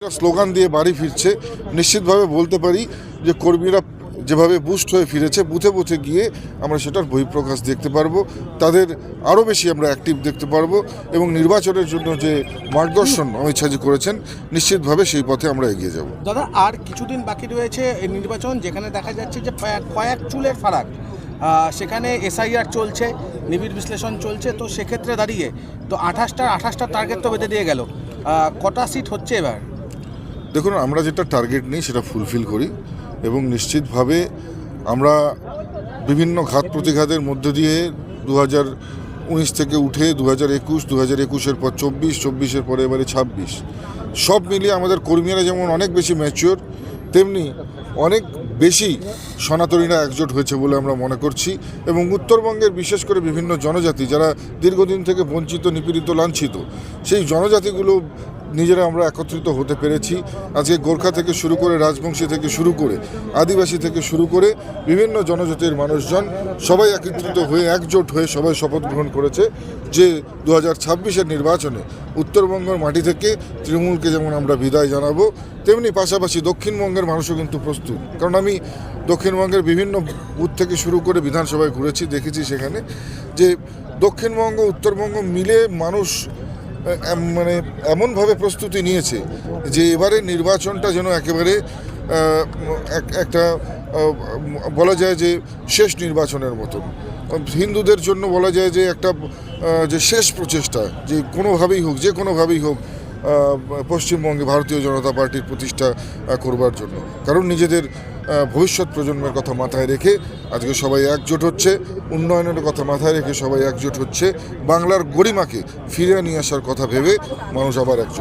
Slogan দিয়ে বাড়ি ফিরছে। নিশ্চিতভাবে বলতে পারি যে কর্মীরা যেভাবে বুস্ট হয়ে ফিরেছে, বুথে বুথে গিয়ে আমরা সেটার বহিঃপ্রকাশ দেখতে পারবো, তাদের আরও বেশি আমরা অ্যাক্টিভ দেখতে পারবো এবং নির্বাচনের জন্য যে মার্গদর্শন অমিত শাহজি করেছেন নিশ্চিতভাবে সেই পথে আমরা এগিয়ে যাব। দাদা, আর কিছুদিন বাকি রয়েছে এই নির্বাচন, যেখানে দেখা যাচ্ছে যে কয়েক চুলের ফারাক, সেখানে এসআইআর চলছে, নিবিড় বিশ্লেষণ চলছে। তো সেক্ষেত্রে দাঁড়িয়ে তো 28টা টার্গেট তো বেঁধে দিয়ে গেল, কটা সিট হচ্ছে এবার? দেখুন, আমরা যেটা টার্গেট নিই সেটা ফুলফিল করি এবং নিশ্চিতভাবে আমরা বিভিন্ন ঘাত প্রতিঘাতের মধ্য দিয়ে 2019 থেকে উঠে 2021, 2021-এর পর 24-24-এর পরে এবারে 26, সব মিলিয়ে আমাদের কর্মীরা যেমন অনেক বেশি ম্যাচিওর, তেমনি অনেক বেশি সনাতনীরা একজোট হয়েছে বলে আমরা মনে করছি। এবং উত্তরবঙ্গের বিশেষ করে বিভিন্ন জনজাতি যারা দীর্ঘদিন থেকে বঞ্চিত, নিপীড়িত, লাঞ্ছিত, সেই জনজাতিগুলো নিজেরা আমরা একত্রিত হতে পেরেছি। আজকে গোর্খা থেকে শুরু করে, রাজবংশী থেকে শুরু করে, আদিবাসী থেকে শুরু করে বিভিন্ন জনজাতির মানুষজন সবাই একত্রিত হয়ে একজোট হয়ে সবাই শপথ গ্রহণ করেছে যে 2026-এর নির্বাচনে উত্তরবঙ্গের মাটি থেকে তৃণমূলকে যেমন আমরা বিদায় জানাবো, তেমনি পাশাপাশি দক্ষিণবঙ্গের মানুষও কিন্তু প্রস্তুত। কারণ আমি দক্ষিণবঙ্গের বিভিন্ন বুথ থেকে শুরু করে বিধানসভায় ঘুরেছি, দেখেছি সেখানে যে দক্ষিণবঙ্গ উত্তরবঙ্গ মিলে মানুষ মানে এমনভাবে প্রস্তুতি নিয়েছে যে এবারে নির্বাচনটা যেন একেবারে একটা বলা যায় যে শেষ নির্বাচনের মতন। হিন্দুদের জন্য বলা যায় যে একটা যে শেষ প্রচেষ্টা, যে কোনোভাবেই হোক, যে কোনোভাবেই হোক পশ্চিমবঙ্গে ভারতীয় জনতা পার্টির প্রতিষ্ঠা করবার জন্য। কারণ নিজেদের ভবিষ্যৎ প্রজন্মের কথা মাথায় রেখে আজকে সবাই একজোট হচ্ছে, উন্নয়নের কথা মাথায় রেখে সবাই একজোট হচ্ছে, বাংলার গরিমাকে ফিরিয়ে নিয়ে আসার কথা ভেবে মানুষ আবার একজোট।